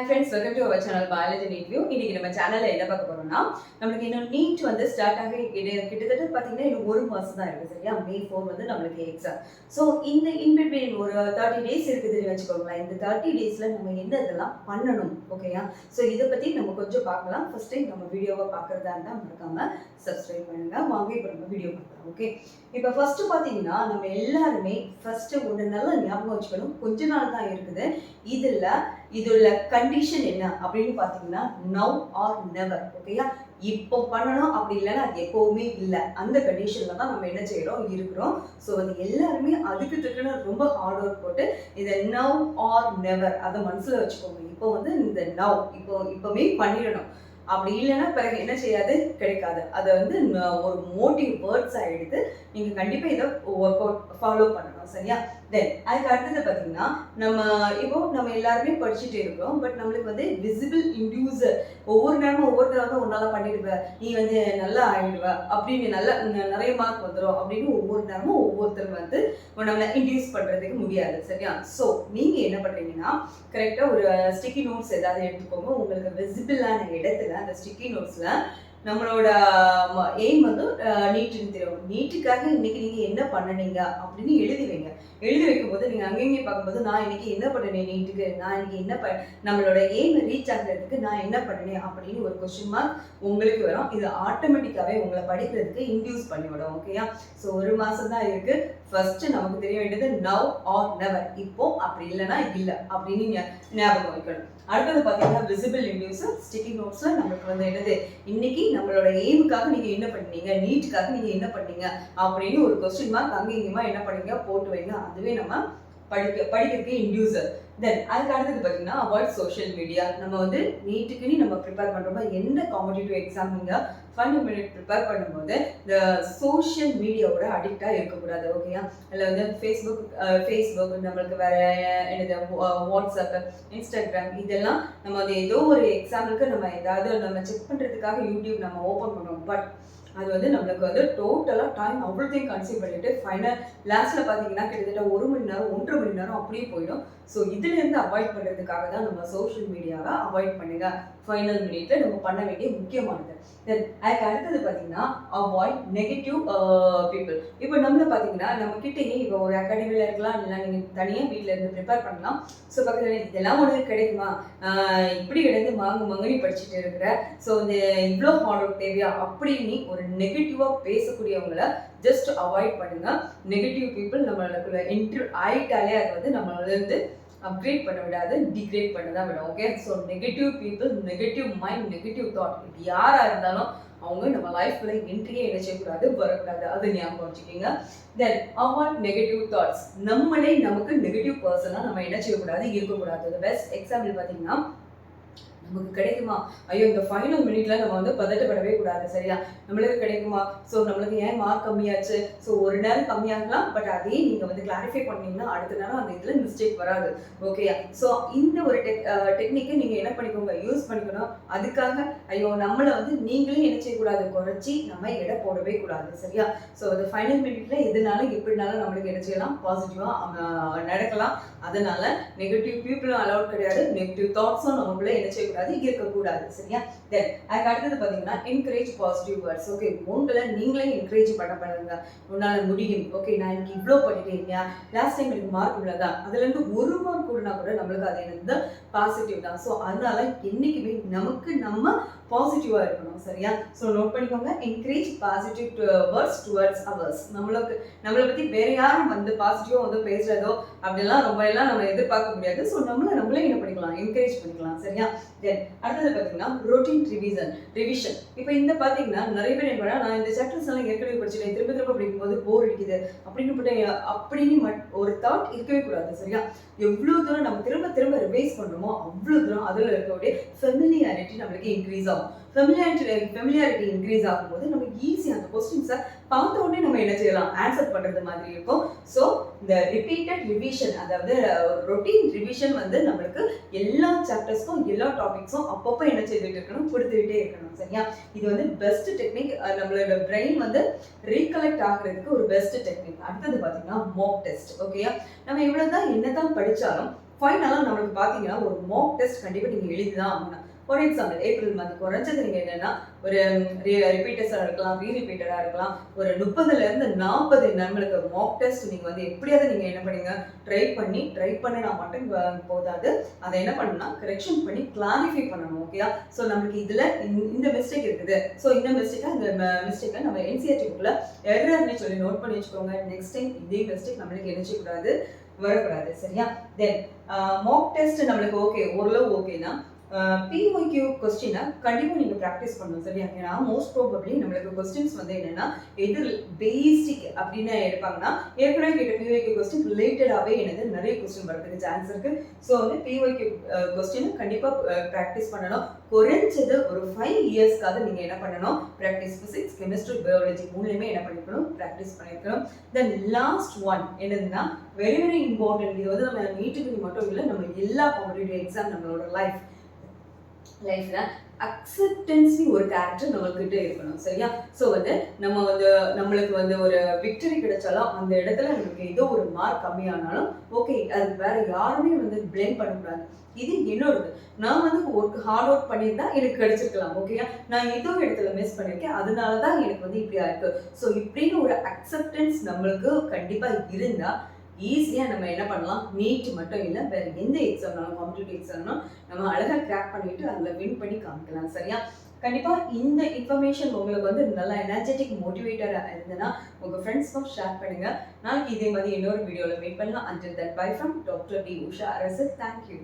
Hi friends, welcome to our channel Biology Neat View. இன்னைக்கு நம்ம சேனல்ல என்ன பார்க்க போறோம்னா நமக்கு இன்னும் நீட் வந்து ஸ்டார்ட் ஆகி கிட்டத்தட்ட பாத்தீங்கன்னா இன்னும் ஒரு மாசம் தான் இருக்கு சரியா. May 4 வந்து நமக்கு எக்ஸாம். சோ இந்த இன் பிட்வீன் ஒரு 30 டேஸ் இருக்குதுன்னு வெச்சுக்கோங்களேன். இந்த 30 டேஸ்ல நம்ம என்னதெல்லாம் பண்ணணும் ஓகேயா. சோ இத பத்தி நம்ம கொஞ்சம் பார்க்கலாம். ஃபர்ஸ்ட் டைம் நம்ம வீடியோவை பார்க்கறதா இருந்தா மறக்காம Subscribe பண்ணுங்க. வாங்க இப்போ நம்ம வீடியோ பார்க்கலாம். ஓகே. இப்போ ஃபர்ஸ்ட் பாத்தீங்கன்னா நம்ம எல்லாரும் ஃபர்ஸ்ட் ஒன்னு நல்லா ஞாபகம் வச்சுக்கணும். கொஞ்ச நாள் தான் இருக்குது. இதுல கண்டிஷன் என்ன அப்படின்னு பாத்தீங்கன்னா நவ் ஆர் நெவர் ஓகேயா. இப்போ பண்ணணும் அப்படி இல்லைன்னா அது எப்பவுமே இல்லை. அந்த கண்டிஷன்ல தான் நம்ம என்ன செய்யறோம் இருக்கிறோம். ஸோ அது எல்லாருமே அதுக்கு தக்கன ரொம்ப ஹார்ட் ஒர்க் போட்டு இதை நவ் ஆர் நெவர் அதை மனசுல வச்சுக்கோங்க. இப்போ வந்து இந்த நவ் இப்போமே பண்ணிடணும். அப்படி இல்லைன்னா பிறகு என்ன செய்யாது கிடைக்காது. அதை வந்து ஒரு மோட்டிவ் வேர்ட்ஸா எடுத்து நீங்க கண்டிப்பா இதை ஒர்க் அவுட் ஃபாலோ பண்ணணும் சரியா. தென் அதுக்கு அடுத்தது பார்த்தீங்கன்னா நம்ம எல்லாருமே படிச்சுட்டு இருக்கிறோம். பட் நம்மளுக்கு வந்து விசிபிள் இன்டியூசர் ஒவ்வொரு நேரமும் ஒவ்வொருத்தர் வந்து உன்னால பண்ணிடுவ, நீ வந்து நல்லா ஆயிடுவ அப்படின்னு நல்லா நிறைய மார்க் வந்துடும் அப்படின்னு ஒவ்வொரு நேரமும் ஒவ்வொருத்தர் வந்து நம்மளை இன்டியூஸ் பண்றதுக்கு முடியாது சரியா. ஸோ நீங்க என்ன பண்றீங்கன்னா கரெக்டா ஒரு ஸ்டிக்கி நோட்ஸ் ஏதாவது எடுத்துக்கோங்க. உங்களுக்கு விசிபிளான இடத்துல அந்த ஸ்டிக்கி நோட்ஸ்ல நம்மளோட எய்ம் வந்து நீட்டுன்னு தெரியும். நீட்டுக்காக இன்னைக்கு நீங்க என்ன பண்ணுனீங்க அப்படின்னு எழுதி வைங்க. எழுதி வைக்கும் போது நீங்க அங்கேயும் பார்க்கும்போது நான் இன்னைக்கு என்ன பண்ணினேன் நீட்டுக்கு, நான் இன்னைக்கு என்ன நம்மளோட எய்ம் ரீச் ஆகிறதுக்கு நான் என்ன பண்ணினேன் அப்படின்னு ஒரு கொஸ்டின் மார்க் உங்களுக்கு வரும். இது ஆட்டோமேட்டிக்காவே உங்களை படிக்கிறதுக்கு இன்டியூஸ் பண்ணிவிடும் ஓகேயா. ஸோ ஒரு மாசம் தான் இருக்கு. ஃபர்ஸ்ட் நமக்கு தெரிய வேண்டியது நவ் ஆர் நெவர், இப்போ அப்படி இல்லைன்னா இல்லை அப்படின்னு ஞாபகம் வைக்கணும். அடுத்தது பார்த்தீங்கன்னா விசிபிள் இன்டியூசர் ஸ்டிக்கி நோட்ஸ்ல நமக்கு வந்து என்னது இன்னைக்கு நம்மளோட எய்முக்காக நீங்க என்ன பண்ணீங்க, நீட்டுக்காக நீங்க என்ன பண்ணீங்க அப்படின்னு ஒரு கொஸ்டின் மார்க் அங்கே இங்கேயுமா என்ன பண்ணீங்க போட்டு வைங்க. அதுவே நம்ம படிக்கிறதுக்கு இன்டியூசர். தென் அதுக்கு அடுத்தது பார்த்தீங்கன்னா அவாய்ட் சோஷியல் மீடியா. நம்ம வந்து நீட்டுக்குன்னு நம்ம ப்ரிப்பேர் பண்ணுறோமோ என்ன காம்படிட்டிவ் எக்ஸாம் நீங்கள் ஃபைனல் மினிட் ப்ரிப்பேர் பண்ணும்போது இந்த சோஷியல் மீடியாவோட அடிக்டாக இருக்கக்கூடாது ஓகேயா. அதில் வந்து ஃபேஸ்புக் நம்மளுக்கு வேற என்னது வாட்ஸ்அப், இன்ஸ்டாகிராம் இதெல்லாம் நம்ம வந்து ஏதோ ஒரு எக்ஸாம்பிளுக்கு நம்ம ஏதாவது நம்ம செக் பண்ணுறதுக்காக யூடியூப் நம்ம ஓப்பன் பண்ணுவோம். பட் அது வந்து நம்மளுக்கு வந்து டோட்டலாக டைம் அவ்வளோத்தையும் கன்சியூம் பண்ணிட்டு ஃபைனல் லாஸ்ட்டில் பார்த்தீங்கன்னா கிட்டத்தட்ட 1 மணி நேரம் 1.5 மணி நேரம் அப்படியே போயிடும். ஸோ இதுலேருந்து அவாய்ட் பண்ணுறதுக்காக தான் நம்ம சோஷியல் மீடியாவை அவாய்ட் பண்ணுங்க. ஃபைனல் மினிட்ல நம்ம பண்ண வேண்டிய முக்கியமானது. தென் அதுக்கு அடுத்தது பார்த்தீங்கன்னா அவாய்ட் நெகட்டிவ் பீப்புள். இப்போ நம்மள பார்த்தீங்கன்னா நம்ம கிட்டேயே இப்போ ஒரு அகாடமியில் இருக்கலாம், இல்லை நீங்கள் தனியாக வீட்டில் இருந்து ப்ரிப்பேர் பண்ணலாம். ஸோ பக்கத்தில் இதெல்லாம் உனக்கு கிடைக்குமா, இப்படி கிடையாது மங்கனி படிச்சுட்டு இருக்கிற, ஸோ இந்த இவ்வளோ ஹார்ட் ஒர்க் தேவையா அப்படின்னு ஒரு நெகட்டிவாக பேசக்கூடியவங்கள ஜஸ்ட் அவாய்ட் பண்ணுங்க. நெகட்டிவ் பீப்புள் நம்மளுக்குள்ள என்ட்ரி ஆயிட்டாலே அது வந்து நம்மளிருந்து அப்கிரேட் பண்ண விடாது, டிகிரேட் பண்ண தான் விடும் okay. So negative people, negative mind, negative thought இது யாராக இருந்தாலும் அவங்க நம்ம லைஃப்ல என்ட்ரியே என்ன செய்யக்கூடாது, வரக்கூடாது. அது ஞாபகம் வச்சுக்கோங்க. தென் அவாய்ட் நெகட்டிவ் தாட்ஸ். நம்மளே நமக்கு நெகட்டிவ் பர்சனாக நம்ம என்ன செய்யக்கூடாது, இருக்கக்கூடாது. பெஸ்ட் எக்ஸாம்பிள் பார்த்தீங்கன்னா நமக்கு கிடைக்குமா, ஐயோ இந்த ஃபைனல் மினிட்ல நம்ம வந்து பதட்டப்படவே கூடாது சரியா. நம்மளுக்கு கிடைக்குமா, ஸோ நம்மளுக்கு ஏன் மார்க் கம்மியாச்சு, ஸோ ஒரு நேரம் கம்மியாகலாம். பட் அதே நீங்க வந்து கிளாரிஃபை பண்ணீங்கன்னா அடுத்த நேரம் அந்த இதுல மிஸ்டேக் வராது ஓகேயா. ஸோ இந்த ஒரு டெக்னிக்கை நீங்க என்ன பண்ணிக்கோங்க, யூஸ் பண்ணிக்கணும். அதுக்காக ஐயோ நம்மளை வந்து நீங்களே என்ன செய்யக்கூடாது, குறைச்சி நம்ம எடை போடவே கூடாது சரியா. ஸோ அந்த ஃபைனல் மினிட்ல எதுனாலும் எப்படினாலும் நம்மளுக்கு என்ன செய்யலாம், பாசிட்டிவா நடக்கலாம். அதனால நெகட்டிவ் பீப்புளும் அலவுட் கிடையாது, நெகட்டிவ் தாட்ஸும் நமக்குள்ள என்ன செய்யக்கூடாது, இருக்கக்கூடாது சரியா. தென் அதுக்கு அடுத்தது பார்த்தீங்கன்னா என்கரேஜ் பாசிட்டிவ் வேர்ட்ஸ் ஓகே. உங்களை நீங்களே என்கரேஜ் பண்ணுங்க. உன்னால முடியும் ஓகே, நான் எனக்கு இவ்வளோ பண்ணிட்டேன், லாஸ்ட் டைம் எனக்கு மார்க் இவ்வளோதான், அதுலேருந்து 1 மார்க் கூடனா கூட நம்மளுக்கு அது என்னது பாசிட்டிவ் தான். ஸோ அதனால என்னைக்குமே நமக்கு நம்ம பாசிட்டிவா இருக்கணும் சரியா. ஸோ நோட் பண்ணிக்கோங்க, encourage positive words towards hours. நம்மளை பற்றி வேற யாரும் வந்து பாசிட்டிவா வந்து பேசுறதோ அப்படிலாம் ரொம்ப எல்லாம் நம்ம எதிர்பார்க்க முடியாது. ஸோ நம்மளே என்ன பண்ணிக்கலாம், என்கரேஜ் பண்ணிக்கலாம் சரியா. தென் அடுத்தது பார்த்தீங்கன்னா ரொட்டீன் ரிவிஷன். இப்போ இந்த பார்த்தீங்கன்னா நிறைய பேர் என்ன பண்ணா, நான் இந்த சாப்டர்ஸ் எல்லாம் ஏற்கனவே படிச்சுட்டேன், திரும்ப படிக்கும்போது போர் அடிக்குது அப்படின்னு ஒரு தாட் இருக்கவே கூடாது சரியா. எவ்வளோ தூரம் நம்ம திரும்ப ரிவைஸ் பண்ணுறோமோ அவ்வளோ தூரம் அதில் இருக்கக்கூடிய ஃபெமிலியாரிட்டி நம்மளுக்கு இன்க்ரீஸ் ஆகும். ஃபெமிலியாரிட்டி இன்க்ரீஸ் ஆகும்போது நம்ம ஈஸியாக அந்த கொஸ்டின்ஸை பார்த்த உடனே நம்ம என்ன செய்யலாம், ஆன்சர் பண்ணுறது மாதிரி இருக்கும். ஸோ இந்த ரிப்பீட்டட் ரிவிஷன், அதாவது ரொட்டீன் ரிவிஷன் வந்து நம்மளுக்கு எல்லா சாப்டர்ஸ்க்கும் எல்லா டாபிக்ஸும் அப்பப்போ என்ன செய்துட்டு இருக்கணும், கொடுத்துக்கிட்டே இருக்கணும் சரியா. இது வந்து பெஸ்ட் டெக்னிக், நம்மளோட பிரெயின் வந்து ரீகலெக்ட் ஆகுறதுக்கு ஒரு பெஸ்ட் டெக்னிக். அடுத்தது பார்த்தீங்கன்னா மாக் டெஸ்ட் ஓகேயா. நம்ம இவ்வளோதான் என்னதான் படித்தாலும் ஃபைனலாக நம்மளுக்கு பார்த்தீங்கன்னா ஒரு மாக் டெஸ்ட் கண்டிப்பாக நீங்கள் எழுதி தான் ஆகணும். ஃபார் எக்ஸாம்பிள் ஏப்ரல் மந்த் குறைஞ்சது நீங்கள் என்னென்னா ஒரு ரிப்பீட்டர்ஸாக இருக்கலாம், ரீரிப்பீட்டராக இருக்கலாம், ஒரு 30லேருந்து 40 நம்மளுக்கு மாக் டெஸ்ட் நீங்கள் வந்து எப்படியாவது நீங்கள் என்ன பண்ணுங்க ட்ரை பண்ணினா மட்டும் போதாது. அதை என்ன பண்ணணும்னா கரெக்ஷன் பண்ணி கிளாரிஃபை பண்ணணும். ஓகேயா? ஸோ நம்மளுக்கு இதில் இந்த மிஸ்டேக் இருக்குது. ஸோ இந்த மிஸ்டேக்கை நம்ம என்சிஆர்டி புக்கில் எரர்னு சொல்லி நோட் பண்ணி வச்சுக்கோங்க. நெக்ஸ்ட் டைம் இதே மிஸ்டேக் நம்மளுக்கு என்ன செய்யக்கூடாது, வரக்கூடாது. சரியா? தென் மாக் டெஸ்ட் நம்மளுக்கு ஓகே, ஓரளவு ஓகேனா பிஒய்க்யூ கொஸ்டினை கண்டிப்பாக நீங்கள் ப்ராக்டிஸ் பண்ணணும். சரியா? ஏன்னா மோஸ்ட் ப்ராபப்ளி நம்மளுக்கு கொஸ்டின்ஸ் வந்து என்னென்னா எது பேசிக் அப்படின்னு எடுப்பாங்கன்னா ஏற்கனவே கேட்ட பிஒய்க்யூ கொஸ்டின் ரிலேட்டடாகவே எனக்கு நிறைய கொஸ்டின் வரதுக்கு சான்ஸ் இருக்குது. ஸோ வந்து பிஒய்க்யூ கொஸ்டினை கண்டிப்பாக ப்ராக்டிஸ் பண்ணணும். குறைஞ்சது ஒரு 5 இயர்ஸ்க்காக நீங்கள் என்ன பண்ணணும், ப்ராக்டிஸ் ஃபிசிக்ஸ், கெமிஸ்ட்ரி, பயாலஜி மூணுலேயுமே என்ன பண்ணிக்கணும், ப்ராக்டிஸ் பண்ணியிருக்கணும். தென் லாஸ்ட் ஒன் என்னதுன்னா வெரி வெரி இம்பார்ட்டன்ட். இது வந்து நம்ம நீட்டுக்கு மட்டும் இல்லை, நம்ம எல்லா காம்படிட்டிவ் எக்ஸாம் நம்மளோட லைஃப்ல அக்செப்டன்ஸ்னு ஒரு கேரக்டர் நம்மள்கிட்ட இருக்கணும். சரியா? ஸோ வந்து நம்ம வந்து நம்மளுக்கு வந்து ஒரு விக்டரி கிடைச்சாலும் அந்த இடத்துல நமக்கு ஏதோ ஒரு மார்க் கம்மியானாலும் ஓகே, அது வேற யாருமே வந்து பிளேம் பண்ணக்கூடாது. இது என்னோடது. நான் வந்து ஹார்ட் ஒர்க் பண்ணியிருந்தா எனக்கு கிடைச்சிருக்கலாம். ஓகேயா? நான் ஏதோ இடத்துல மிஸ் பண்ணியிருக்கேன், அதனால தான் எனக்கு வந்து இப்படி ஆயிருக்கு. ஸோ இப்படின்னு ஒரு அக்செப்டன்ஸ் நம்மளுக்கு கண்டிப்பாக இருந்தால் ஈஸியாக நம்ம என்ன பண்ணலாம், நீட் மட்டும் இல்லை வேறு எந்த எக்ஸாம்னாலும் காம்படிட்டிவ் எக்ஸாம்னாலும் நம்ம அழகாக கிராக் பண்ணிட்டு அதில் வின் பண்ணி காமிக்கலாம். சரியா? கண்டிப்பாக இந்த இன்ஃபர்மேஷன் உங்களுக்கு வந்து நல்லா எனர்ஜெட்டிக் மோட்டிவேட்டராக இருந்ததுன்னா உங்கள் ஃப்ரெண்ட்ஸ்க்கும் ஷேர் பண்ணுங்கள். நாளைக்கு இதே மாதிரி இன்னொரு வீடியோவில் மீட் பண்ணலாம். Until that bye from doctor D Usha Arasu. Thank you.